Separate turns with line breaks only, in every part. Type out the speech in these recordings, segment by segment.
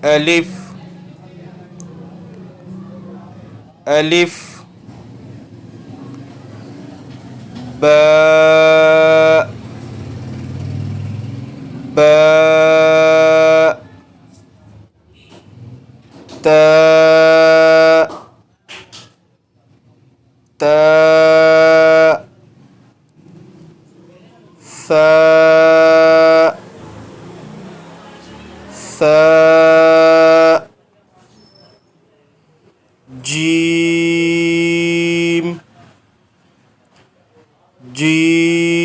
Alif, Alif, Ba, Ba, Ta, Ta, Tha, Tha, Jim,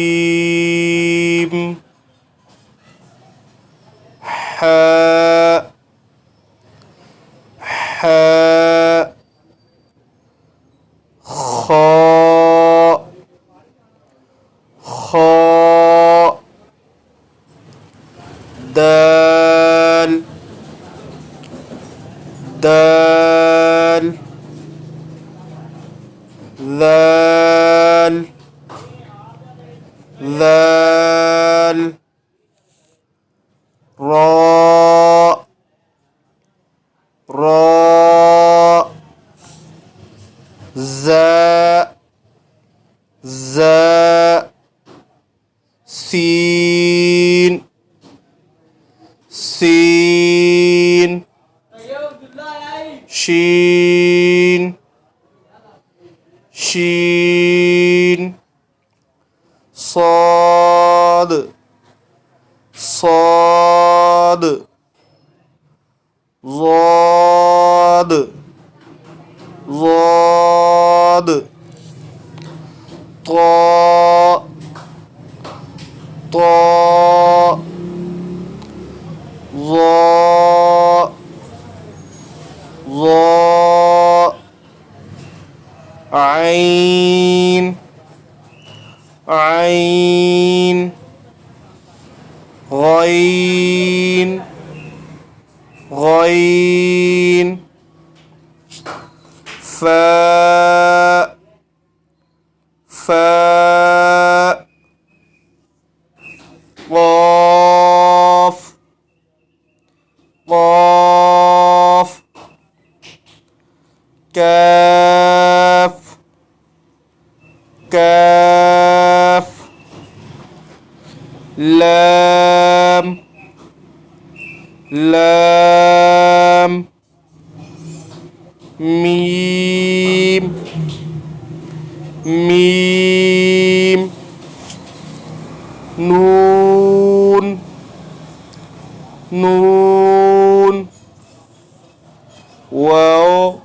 Jim, Ha, Ha, Kha, Kha, Dal, Dal, Zal, Zal, Ra, Ra, Za, Za, Sin, Sin, Shin, Shin, Sad, Sad, Zad, Zad, Ta, Ta, Za, Za, Ain, Ain, Ghain, Ghain, Fa, Fa, Qaf, Qaf, Kaf, Kaf, Lam, Lam, Mim, Mim, Nun, Nun, Waw,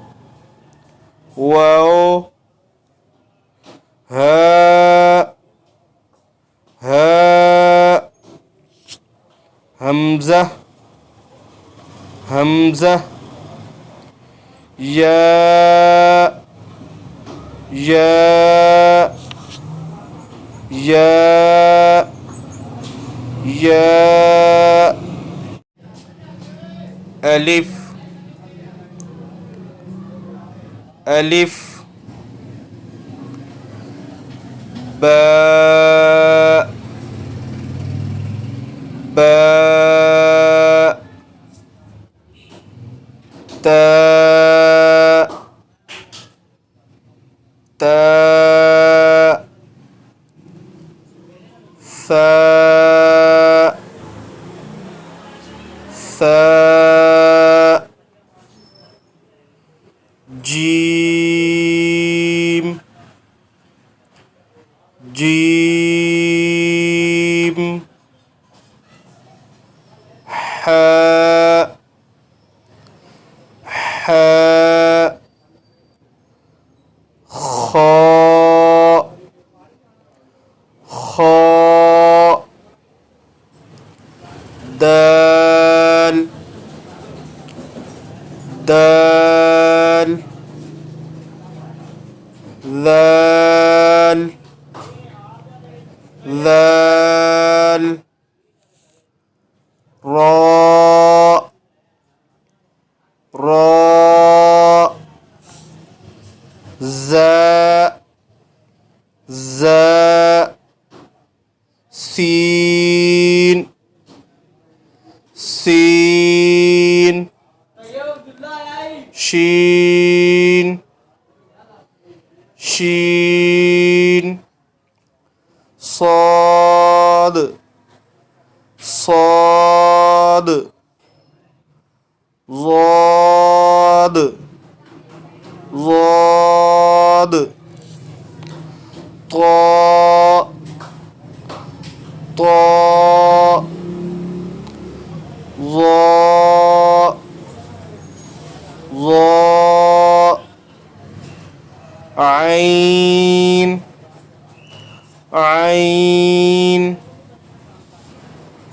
Waw, Ha, Ha, Hamza, Hamza, Ya, Ya, Ya, Ya, Alif, Alif, Ba, Ba, Ta, Ta, Tha, Tha, Jim, Jim, Ha, Ha, Kha, Kha, Dal, Dal, Zal, Zal, Ra, Ra, Za, Za, Sin, Sin, شين شين صاد صاد ضاد ضاد طاء طاء ظاء ظاء عين عين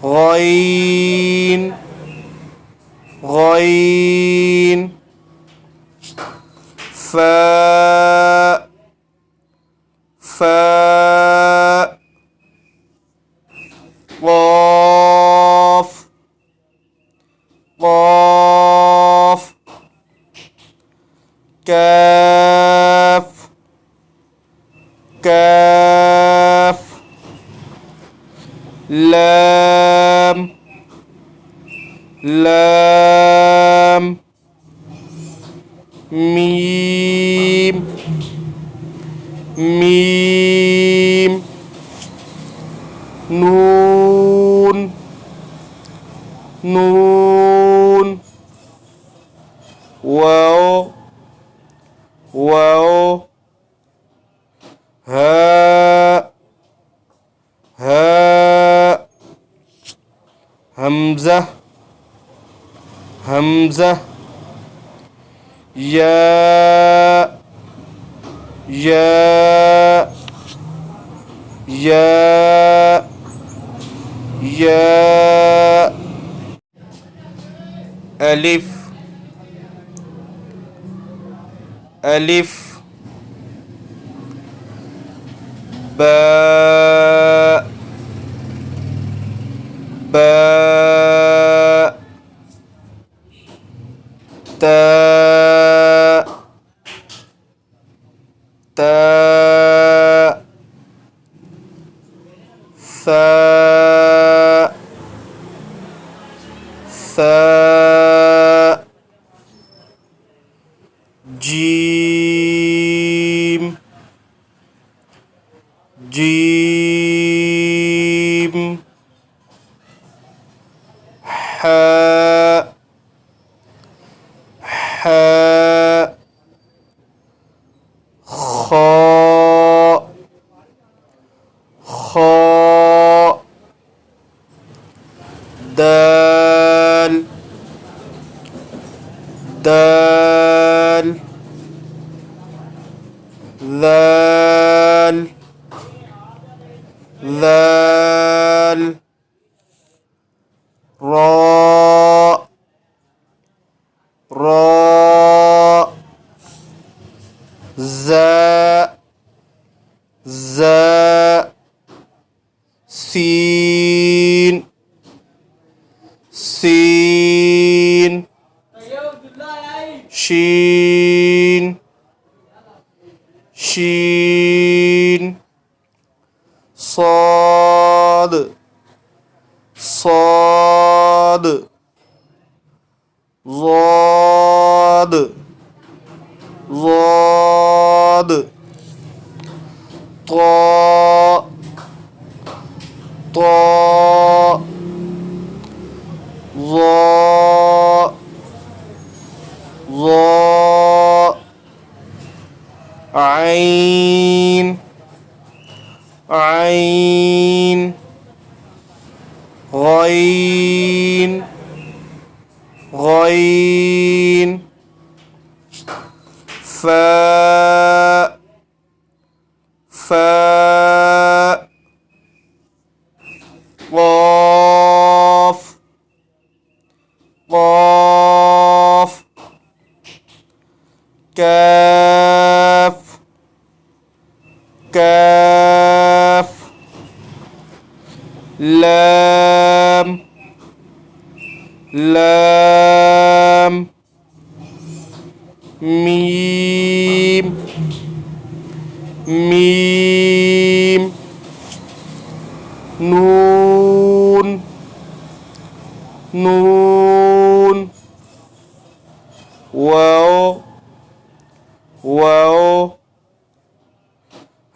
غين غين فاء فاء قاف قاف كاف كاف لام لام ميم ميم نون نون واو واو هاء هاء همزة همزة ياء ياء ياء ياء ألف ألف باء باء تاء تاء ثاء ثاء جيم جيم حاء حاء خاء خاء دال دال ذال ذال راء راء زاء زاء سين سين شين شين صاد صاد ضاد ضاد طاء طاء ظاء ظاء عين عين غين غين فاء فاء قاف قاف كاف كاف لام لام ميم ميم نون نون واو واو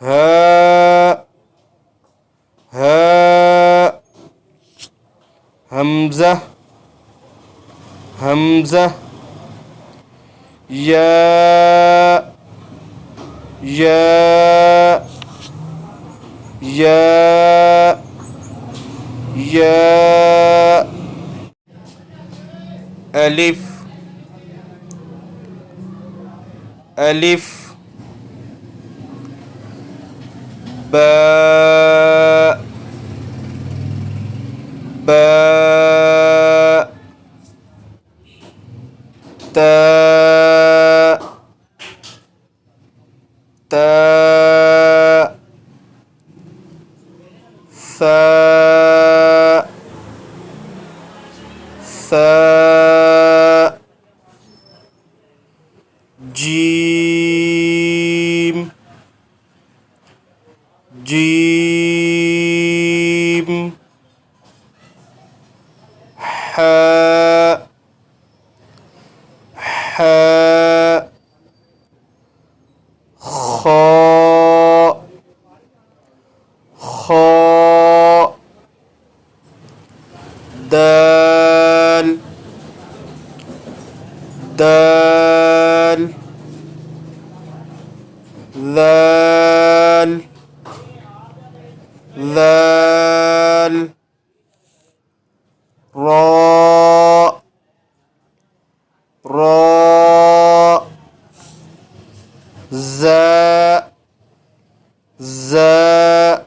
ها ها همزة همزة يا يا يا يا ألف ألف باء باء تاء تاء ثاء ثاء جيم جيم حاء حاء خاء خاء دال دال ذال ذال راء راء زاء زاء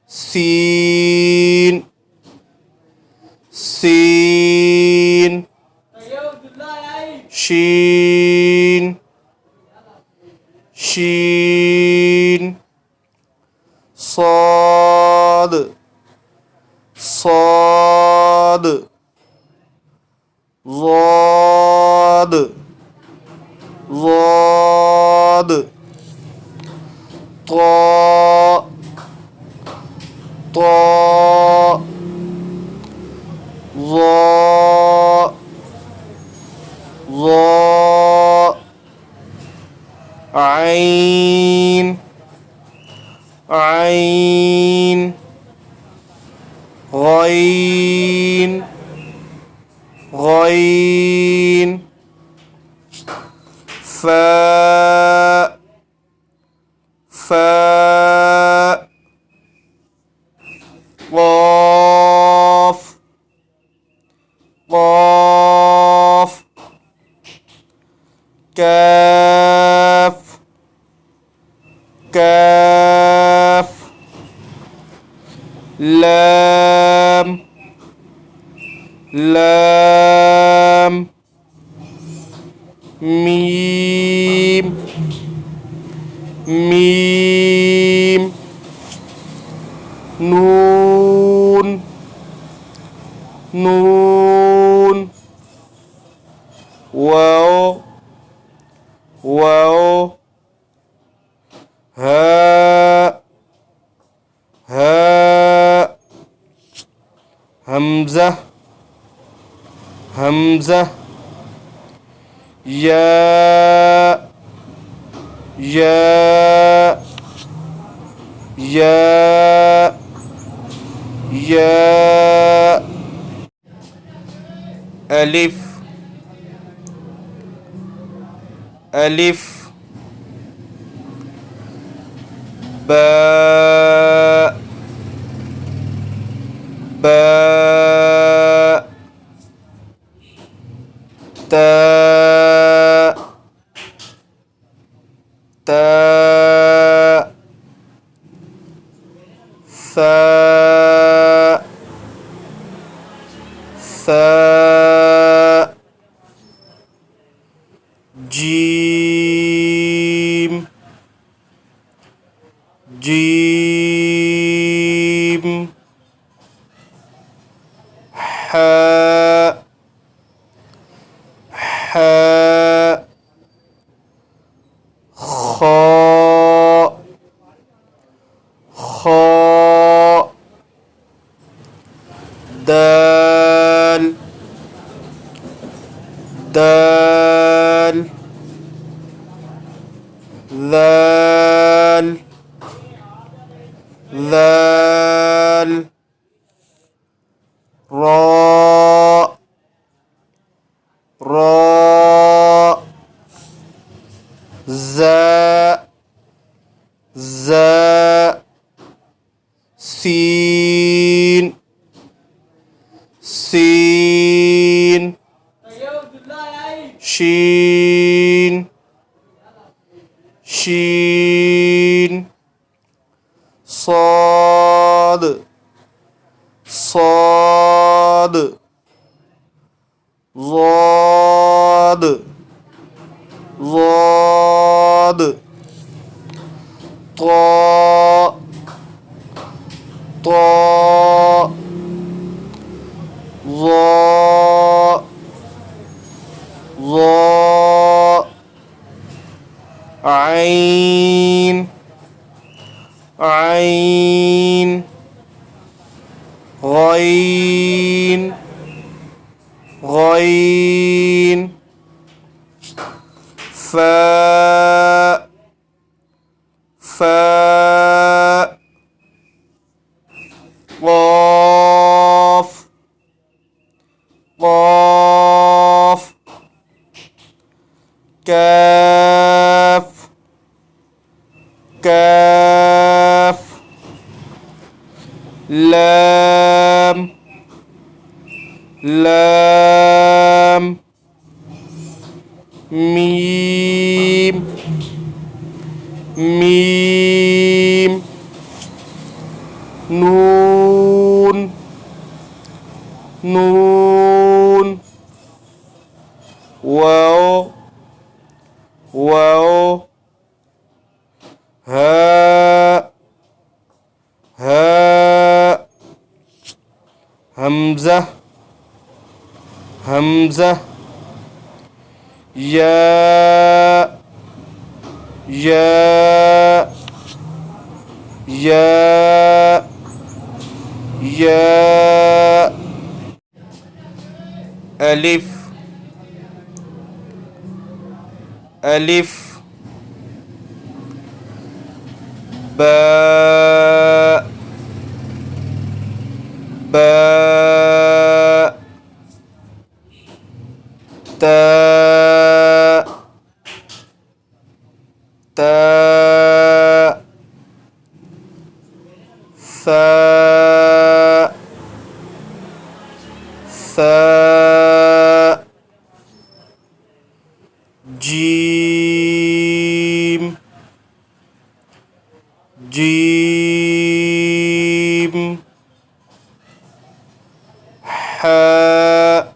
سين سين شين شين صاد صاد ضاد ضاد طاء طاء ظاء ظاء عين عين غين غين فاء فاء قاف قاف كاف كاف لام لام ميم ميم نون نون واو واو ها ها همزة همزة يا يا يا يا ألف ألف باء باء تاء تاء ثاء ثاء جيم جيم حاء حاء خاء خاء دال دال شين شين صاد صاد ضاد ضاد طاء طاء ظاء ظاء عين عين غين غين فاء فاء قاف قاف كاف كاف لام لام ميم ميم نون نون واو واو هاء هاء همزة همزة ياء ياء ياء ياء ألف ألف باء باء تاء تاء ثاء ثاء جيم جيم حاء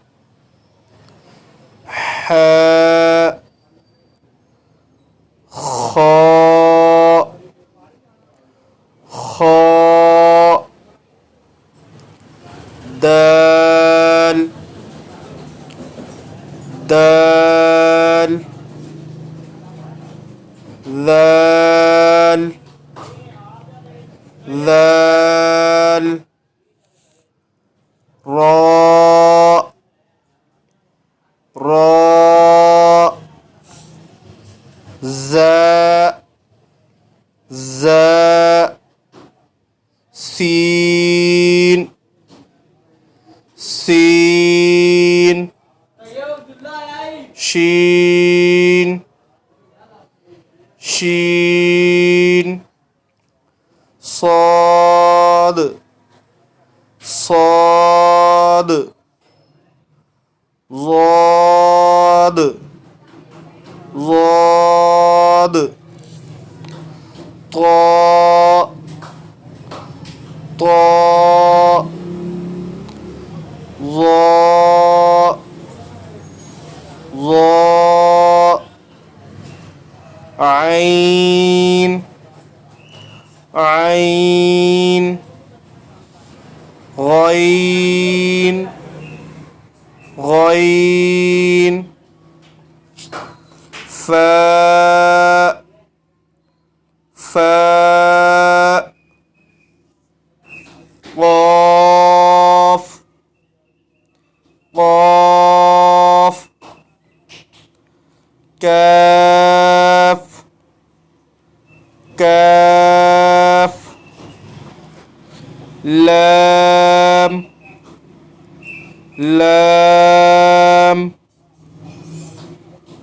حاء خاء خاء دال دال ذال ذال راء راء زاء زاء سين سين شين شين صاد صاد ضاد ضاد طاء طاء ظاء ظاء عين عين غين غين فاء فاء قاف قاف كاف كاف لام لام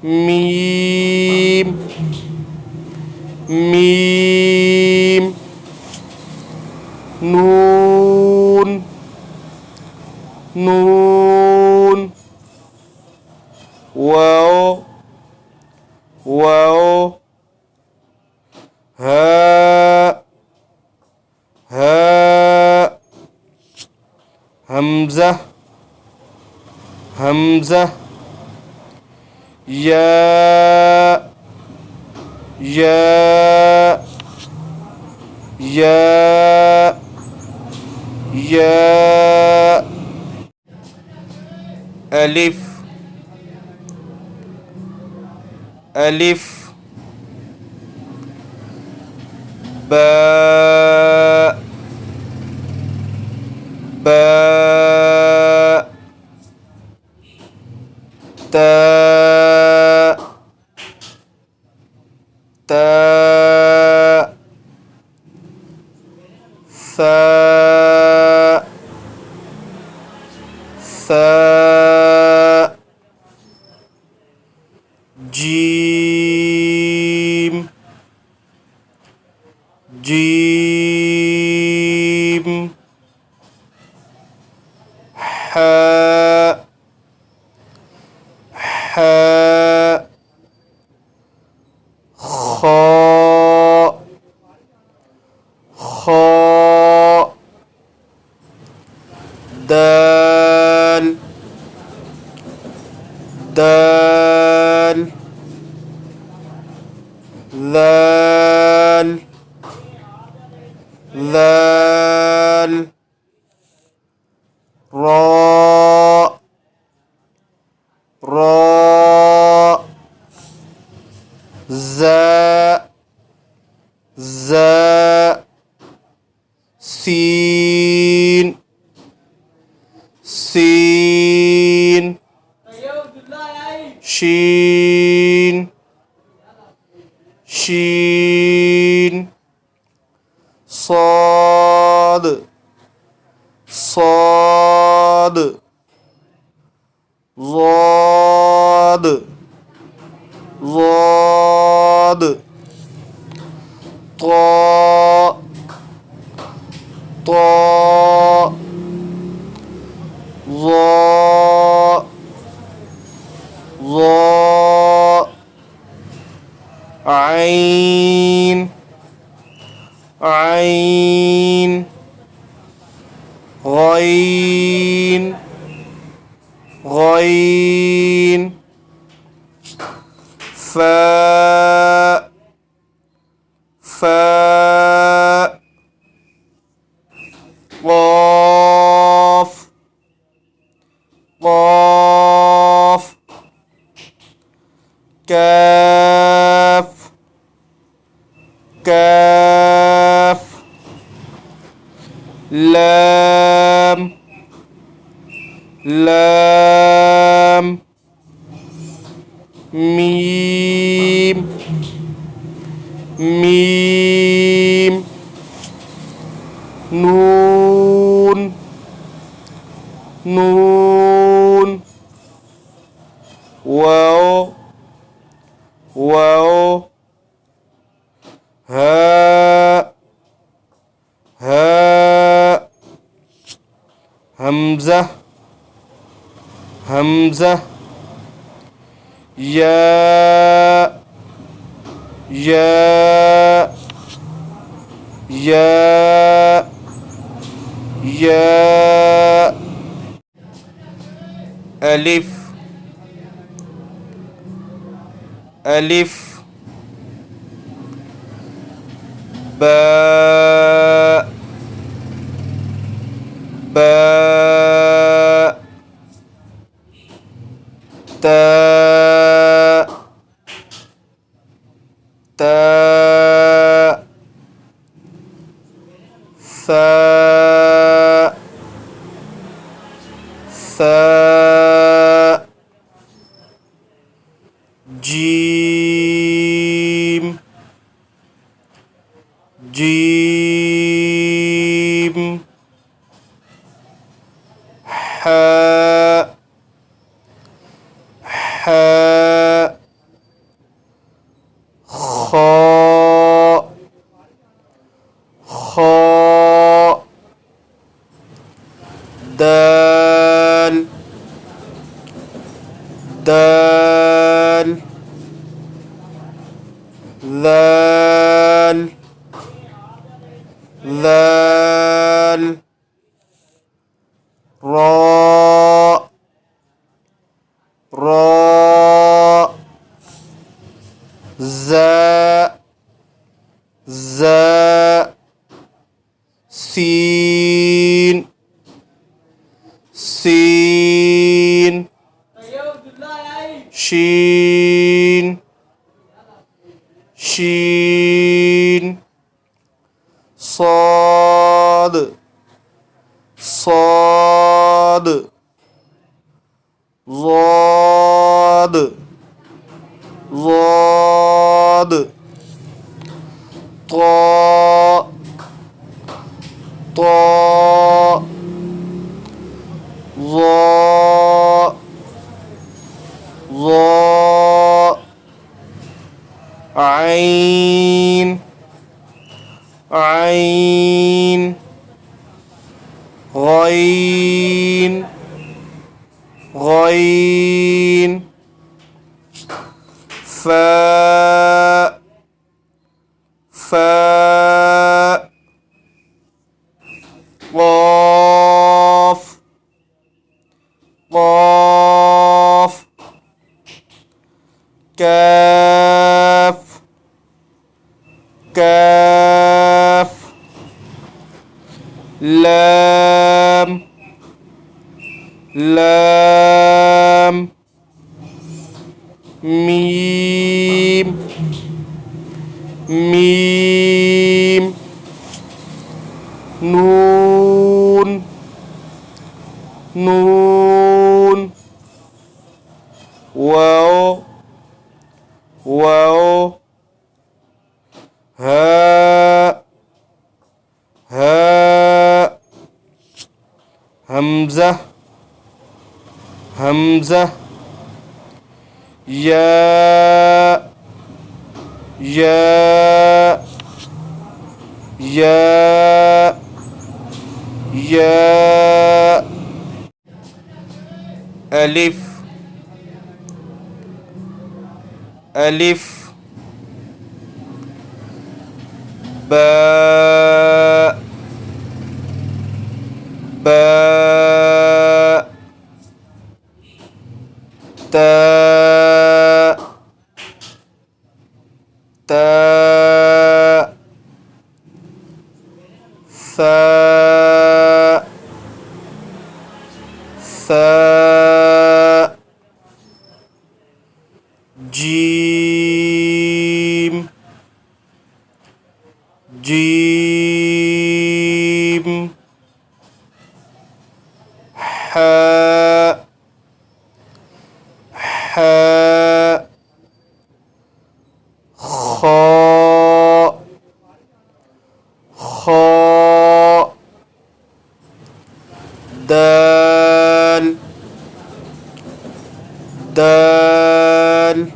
ميم ميم نون نون واو همزة همزة يا يا يا يا ألف ألف باء باء تاء تاء ثاء ثاء جيم جيم حاء حاء خاء خاء دال دال ذال ذال راء راء زاء زاء سين سين شين شين صاد صاد ضاد ضاد طاء طاء ظاء ظاء عين عين غين غين فاء فاء قاف قاف كاف كاف لام لام ميم ميم نون نون واو واو هاء هاء همزة همزة يا يا يا يا ألف ألف باء باء تاء تاء ثاء ثاء جيم جيم حاء حاء خاء خاء دال دال ذال ذال را را زا زا سين سين شين شين صاد صاد ضاد ضاد طاء طاء ظاء ظاء عين عين غين غين فاء فاء قاف قاف كاف كاف لام لام ميم ميم نون نون واو واو هاء هاء همزة همزة ياء ياء ياء ياء ألف ألف باء باء تاء تاء ثاء ثاء جيم جيم حاء حاء خاء خاء دال دال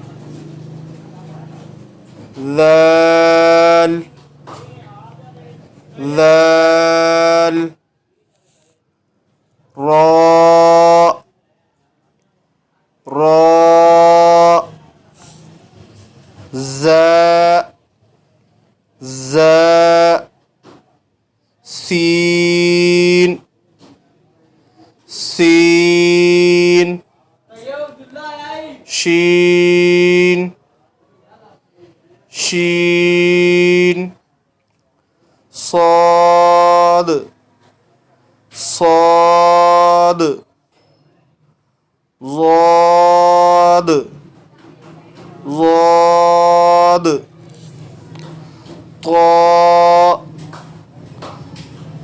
ذال ذال راء راء زاء زاء سين سين شين شين صاد صاد ضاد ضاد طاء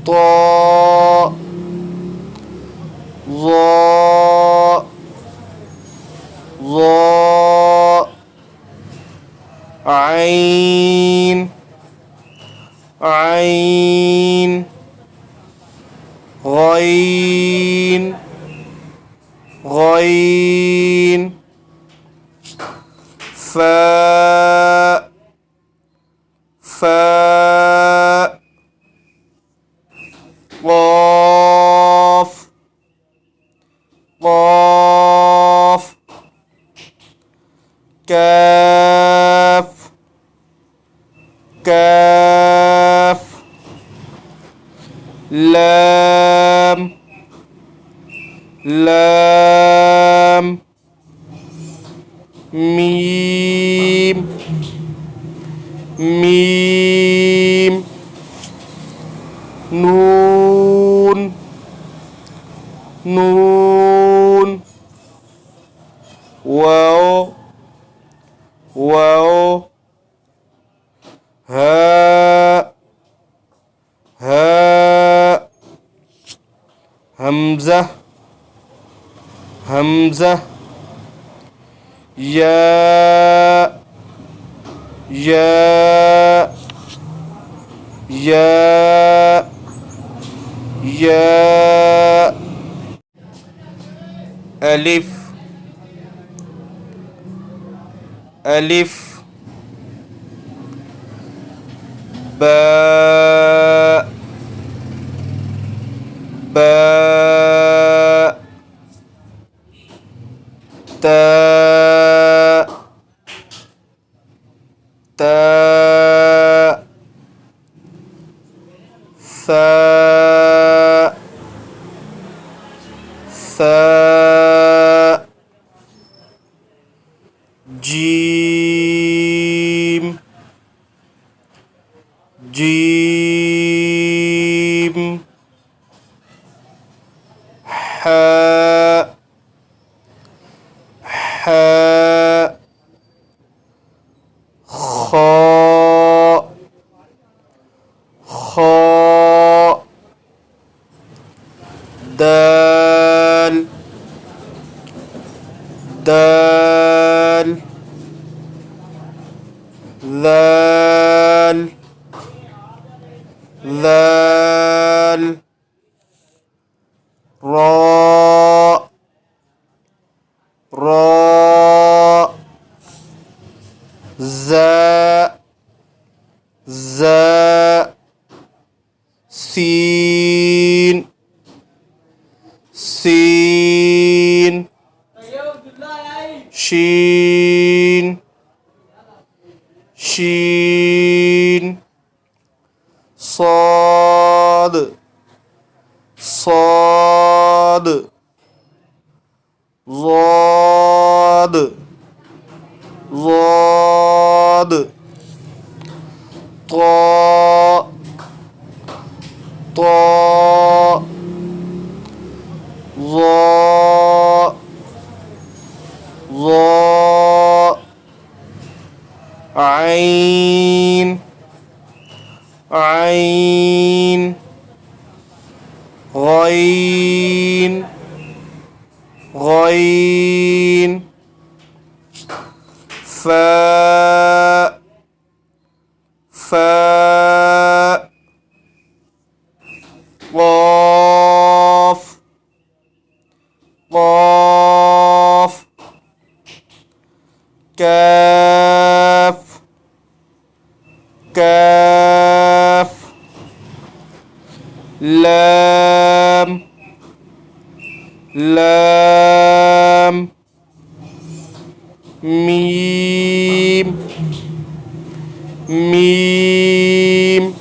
طاء ظاء ظاء عين عين غين غين فاء فاء قاف قاف كاف كاف لام لام ميم ميم نون نون واو واو هاء هاء همزة همزة ياء ياء ياء ياء ألف ألف باء باء تاء تاء ثاء ثاء جيم جيم حاء حاء خاء خاء دال دال ذال ذال راء راء زاء زاء سين سين شين شين صاد صاد ضاد ضاد طاء طاء ظاء ظاء عين عين غين غين فاء فاء قاف قاف كاف كاف لام لام ميم ميم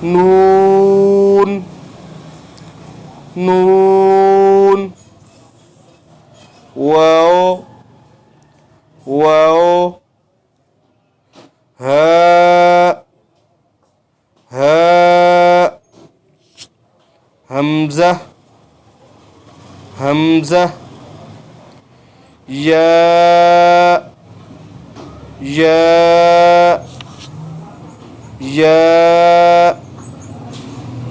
نون نون واو واو هاء هاء همزة همزة ياء ياء ياء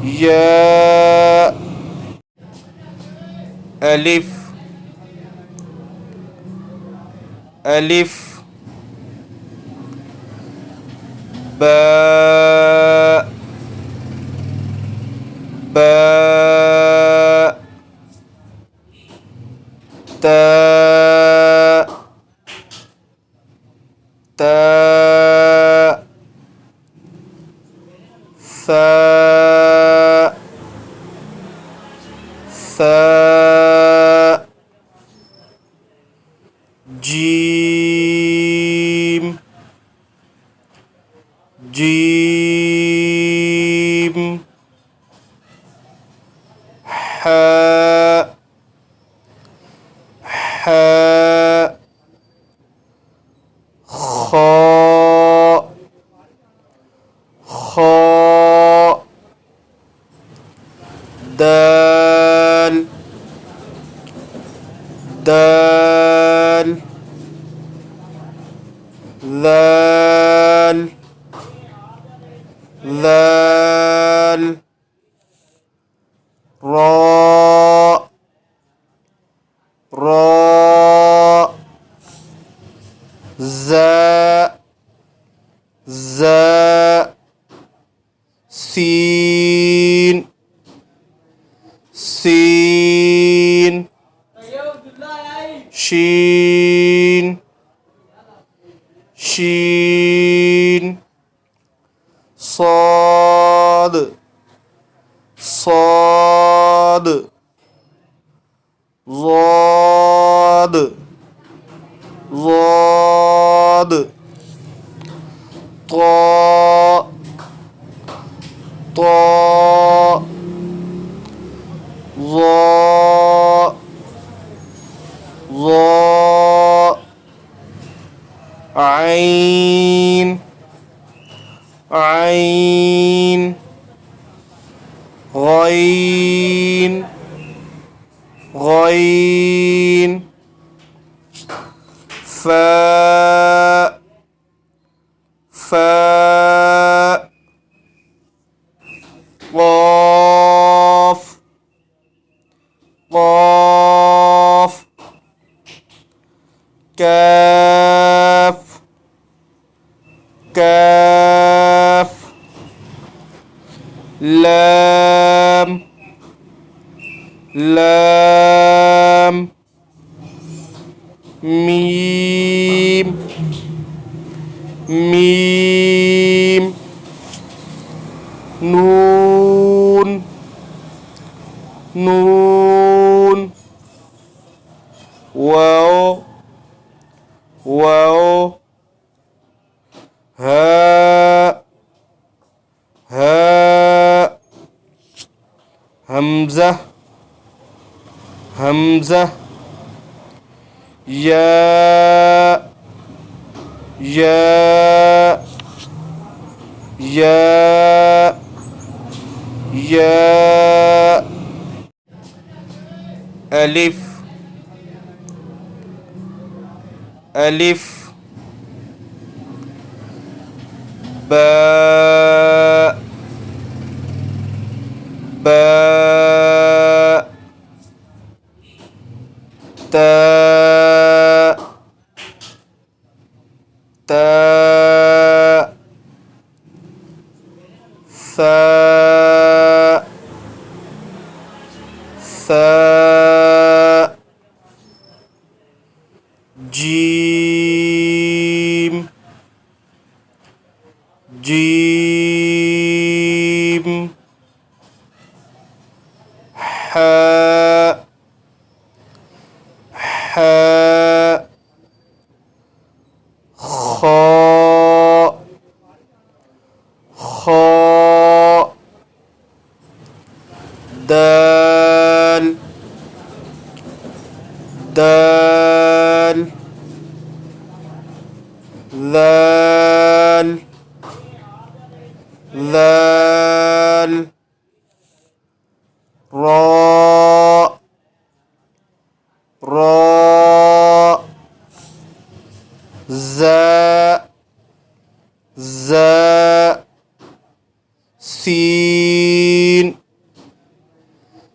ياء ألف ألف باء باء تاء تاء ثاء ثاء جيم جيم حاء حاء خاء خاء دال دال ذال ذال راء راء زاء زاء سين سين شين شين صاد صاد ضاد ضاد طاء طاء ظاء ظاء عين عين غين غين فاء فاء قاف قاف كاف كاف لام لام ميم ميم نون نون واو واو هاء هاء همزة همزة ياء ياء ياء ياء ألف ألف باء باء تاء تاء ثاء ثاء جيم جيم حاء حاء خاء خاء دال دال ذال ذال راء راء زاء زاء سين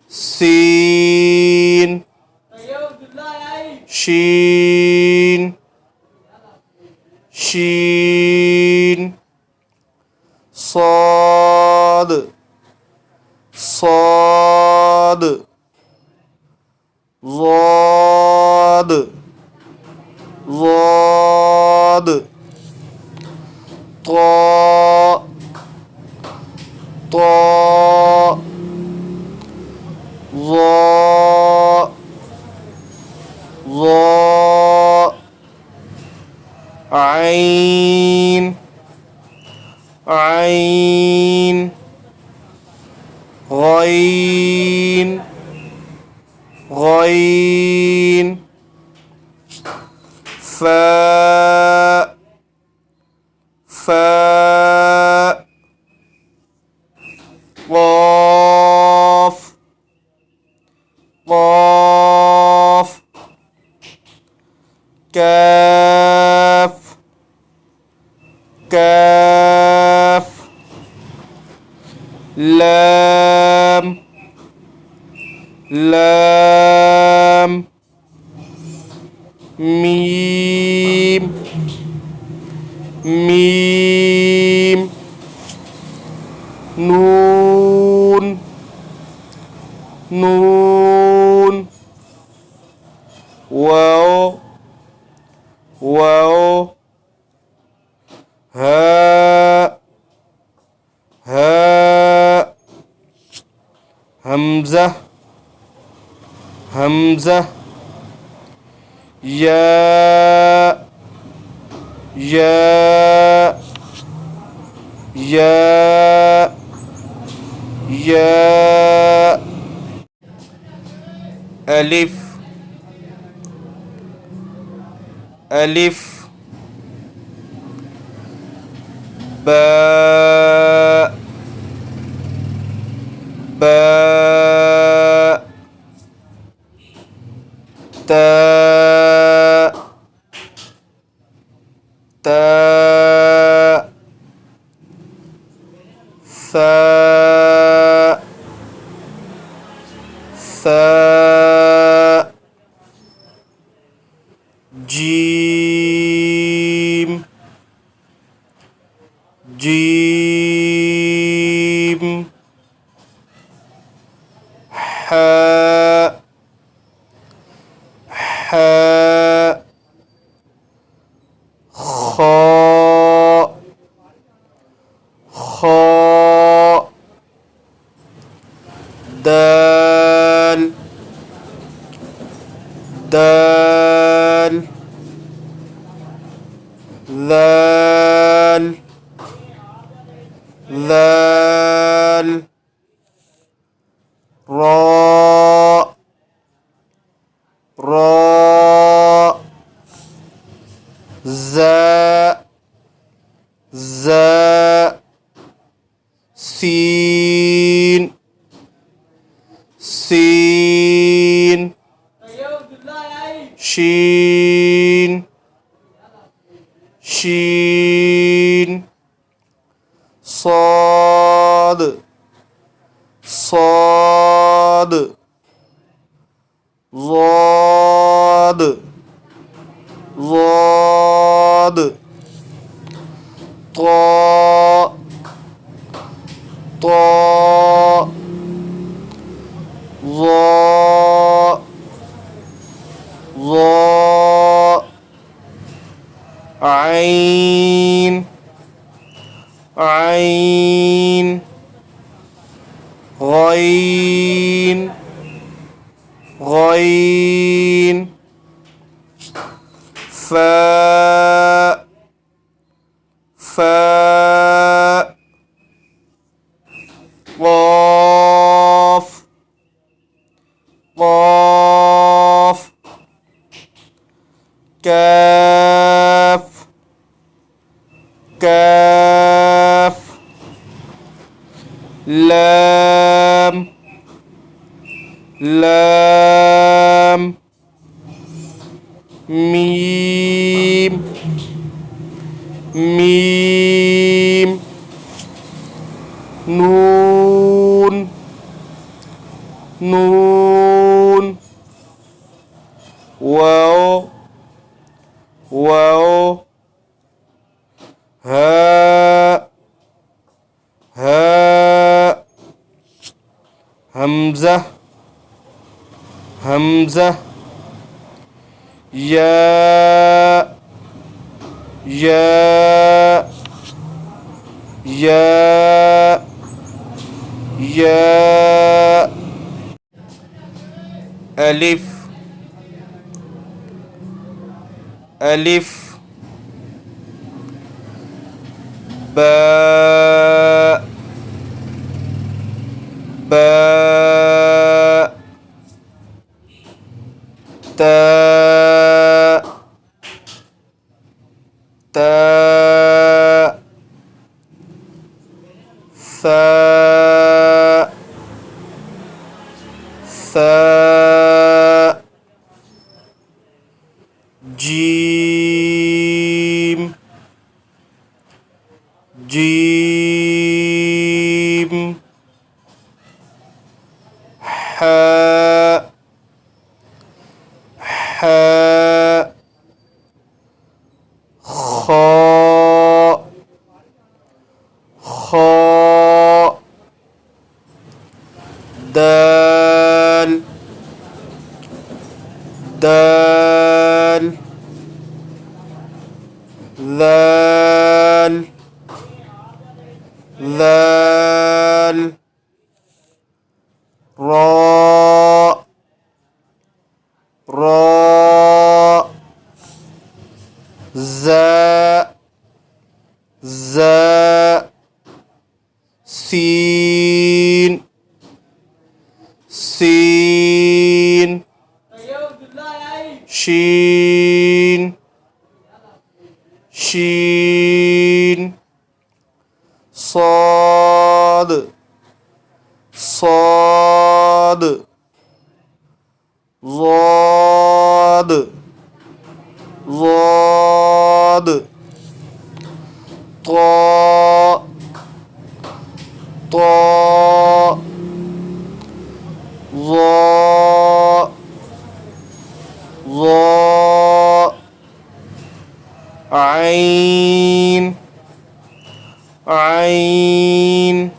سين شين شين صاد صاد ضاد ضاد طاء طاء ظاء ظاء عين عين غين غين فاء كاف كاف لام لام ميم ميم نون نون واو واو هاء هاء همزة همزة ياء ياء ياء ياء ألف ألف باء باء تاء تاء ثاء ثاء جيم جيم حاء حاء خاء خاء دال دال ذال ذال راء راء زاء زاء سين سين شين شين صاد صاد ضاد ضاد طاء طاء ظاء ظاء عين عين غين غين فاء فاء قاف قاف كاف كاف لام لام ميم ميم نون نون واو واو هاء هاء همزة همزة ياء ياء ياء ياء ألف ألف باء باء تاء تاء ثاء ثاء جيم جيم حاء حاء خاء خاء دال دال ذال ذال راء راء زاء زاء سين سين شين شين صاد صاد ضاد ضاد طاء طاء ظاء ظاء عين عين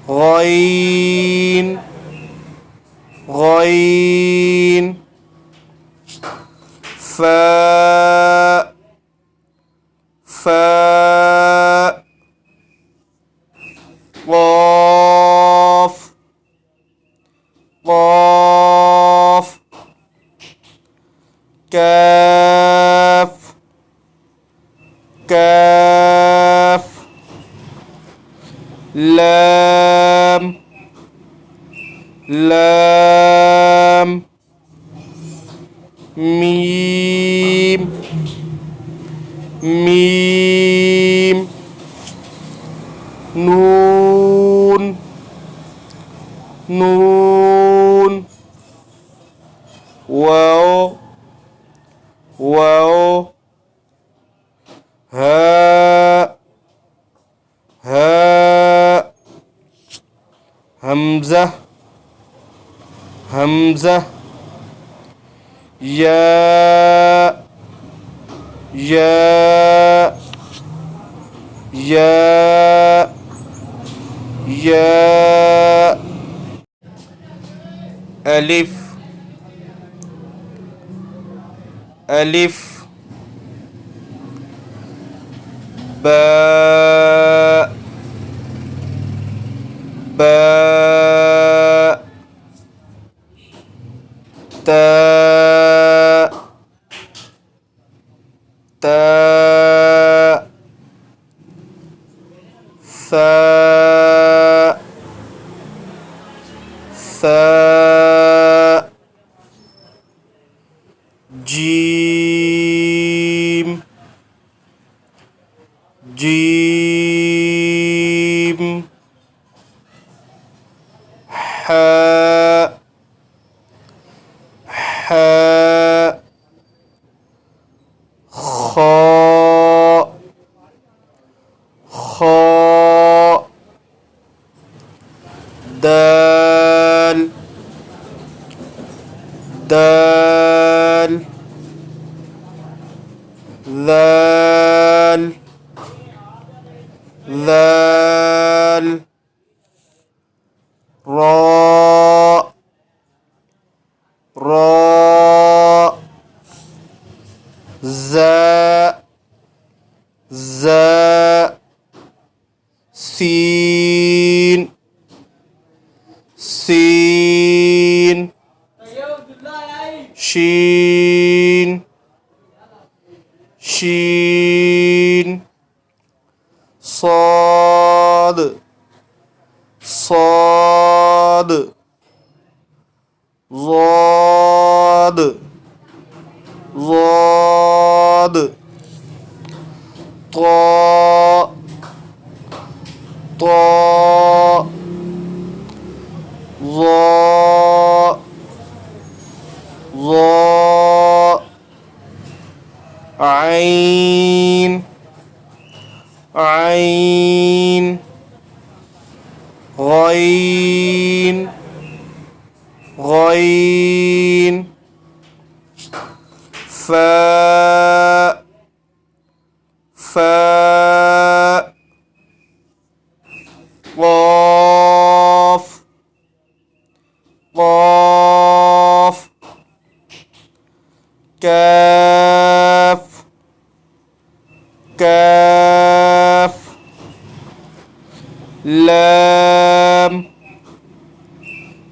غين غين فاء فاء قاف قاف كاف كاف لام لام ميم ميم نون نون واو واو هاء هاء همزة همزة ياء ياء ياء ياء ألف ألف باء باء تاء تاء ثاء ثاء جيم جيم حاء حاء خاء خاء دال دال ذال ذال راء راء زاء زاء سين سين شين شين صاد صاد ضاد ضاد طاء طاء ظاء ظاء عين عين غين غين فاء فاء قاف قاف كاف كاف لام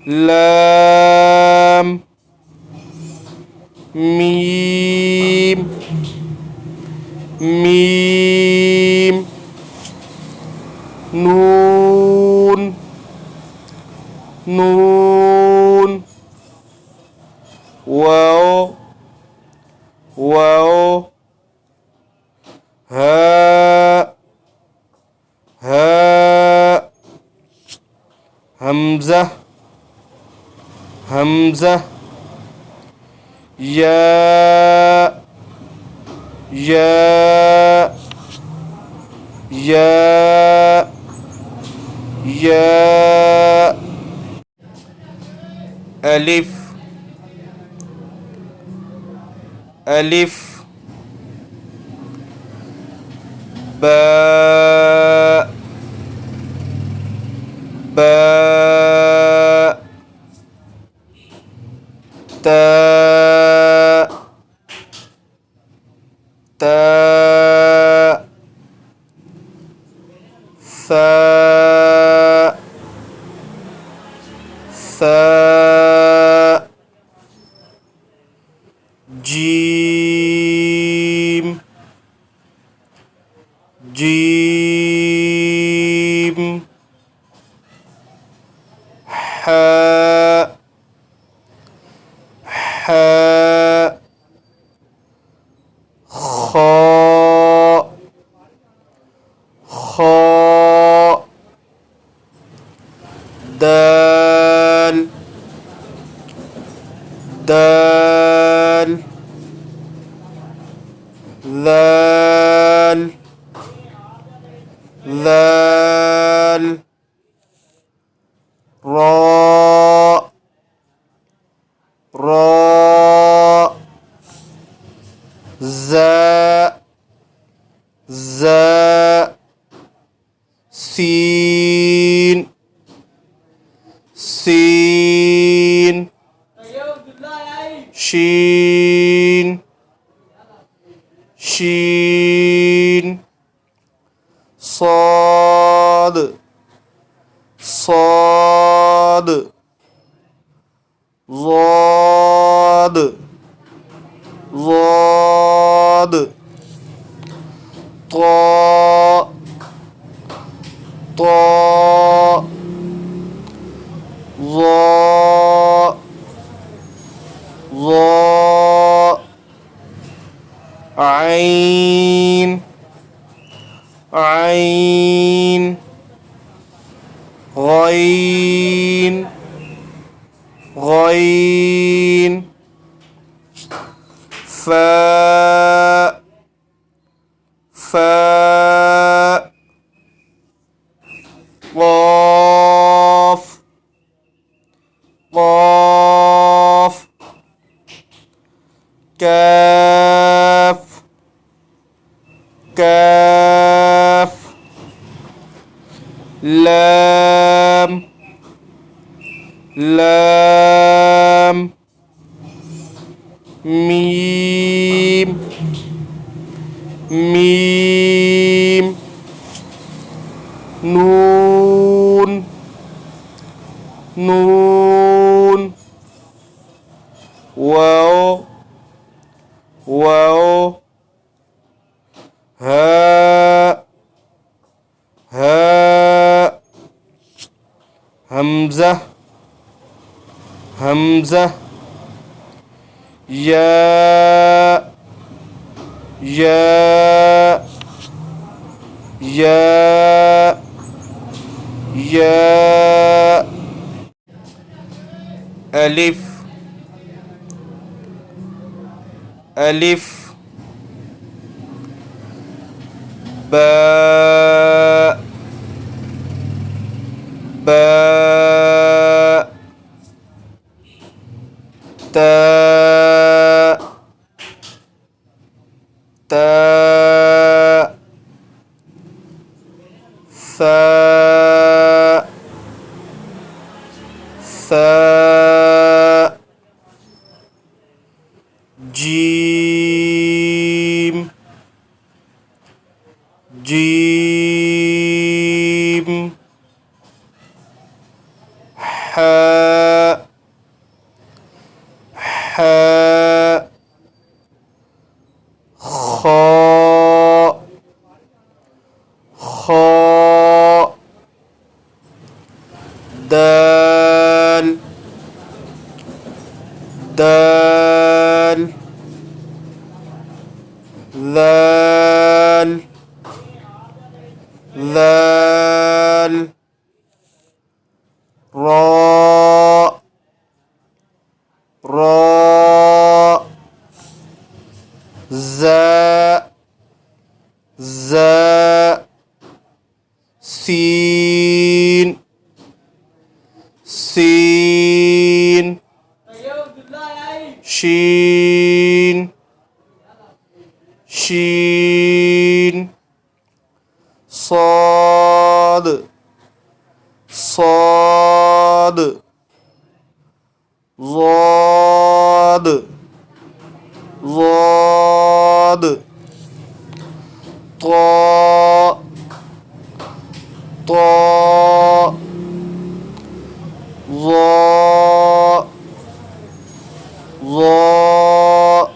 لام ميم ميم نون نون واو واو هاء هاء همزة همزة ياء ياء ياء ياء ألف ألف باء باء تاء تاء ثاء ثاء جيم جيم حاء حاء خاء خاء دال دال ذال ذال راء راء زاء زاء سين سين شين شين صاد صاد ضاد ضاد طاء طاء ظاء ظاء عين عين غين غين فاء فاء قاف قاف كاف كاف لام لام ميم ميم نون نون واو واو هاء هاء همزة همزة ياء ياء ياء ياء ألف ألف باء باء تاء تاء ثاء ثاء جيم جيم حاء حاء خاء خاء دال دال ذال ذال راء راء زاء زاء سين سين شين شين صاد صاد ضاد ضاد طاء طاء ظاء ظاء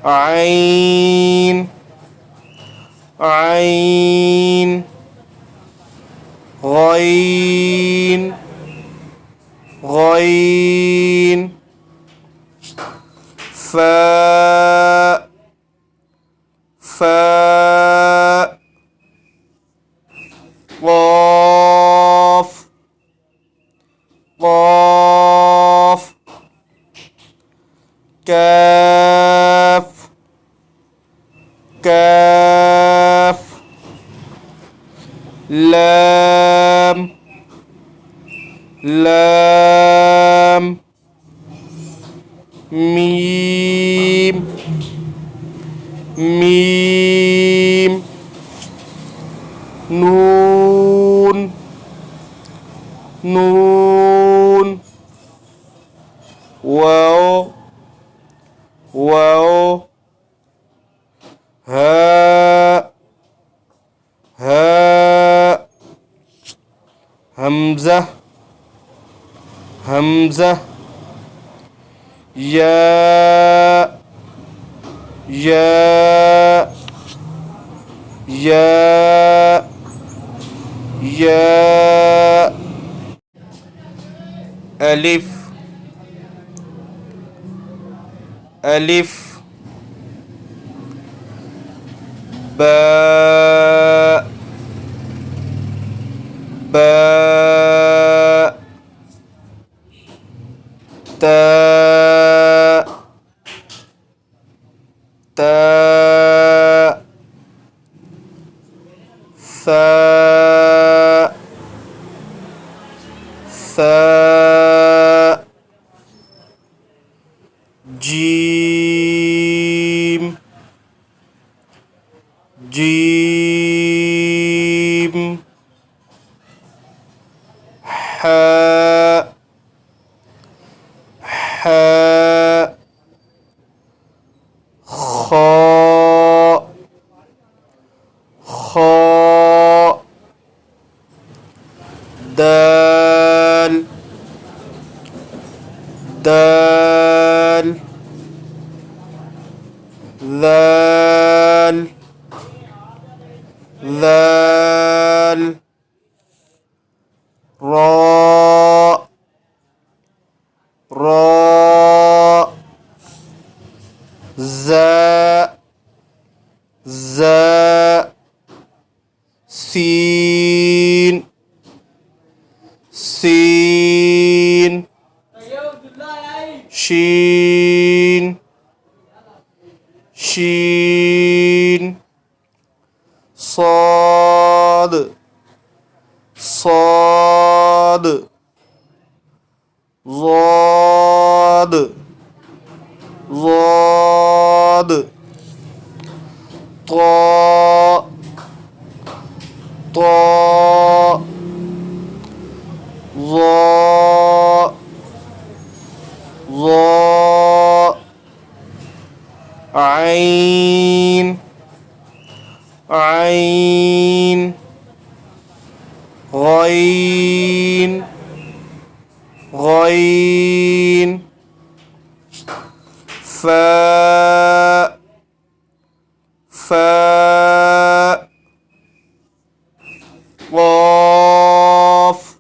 عين عين غين غين فاء فاء قاف قاف كاف كاف لام لام ميم ميم نون نون واو واو هاء هاء همزة همزة ياء ياء ياء ياء ألف ألف باء باء تاء تاء ثاء ثاء جيم جيم حاء حاء خاء خاء دال دال ذال ذال راء راء زاء زاء سين سين شين شين صاد صاد ضاد ضاد طاء طاء ظاء ظاء عين عين غين غين فاء فاء قاف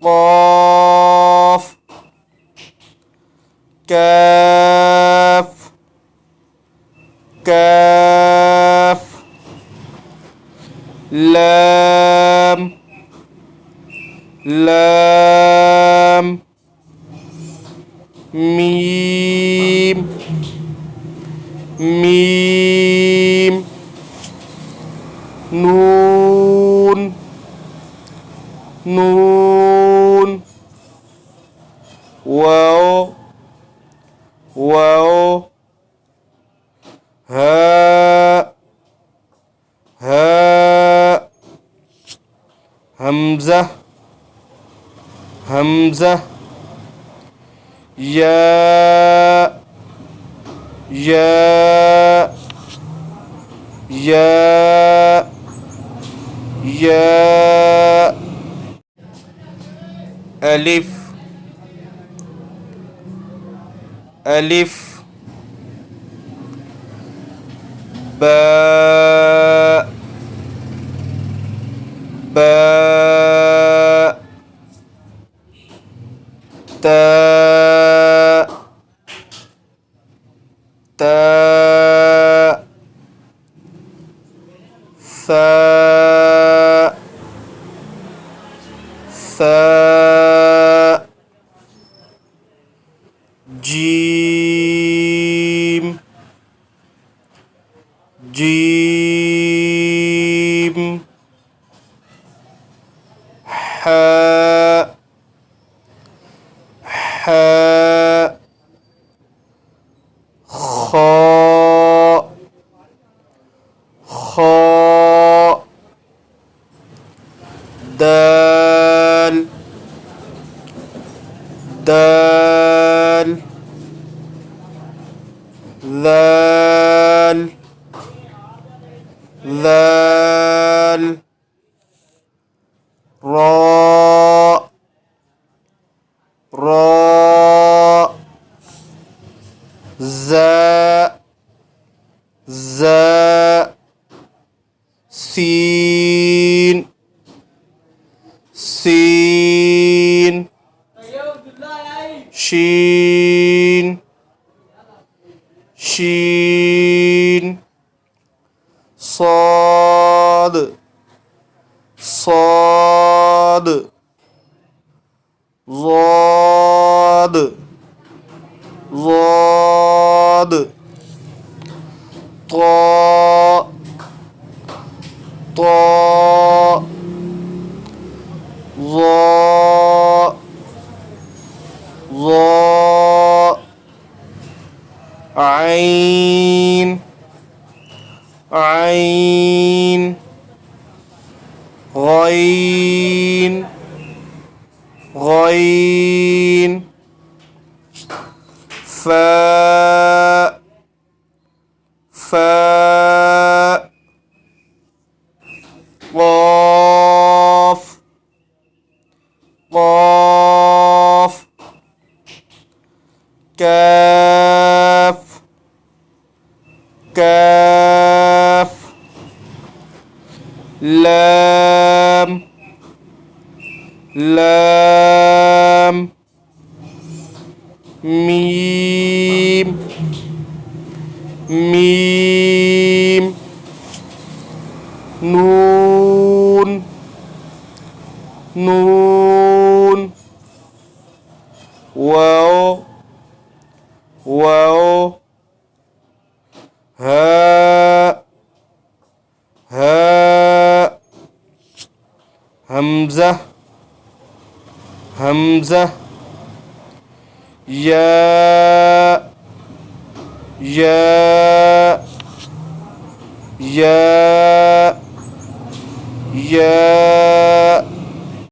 قاف كاف كاف لام لام ميم ميم نون نون واو واو هاء هاء همزة همزة ياء ياء ياء ياء ألف ألف باء باء تاء تاء ثاء ثاء جيم جيم حاء حاء خاء خاء دال دال ذال ذال راء راء زاء زاء سين سين شين شين صاد صاد ضاد ضاد طاء طاء ظاء ظاء عين عين غين غين فاء فاء قاف قاف كاف كاف لام لام ميم ميم نون نون واو واو هاء ها همزة همزة يا يا يا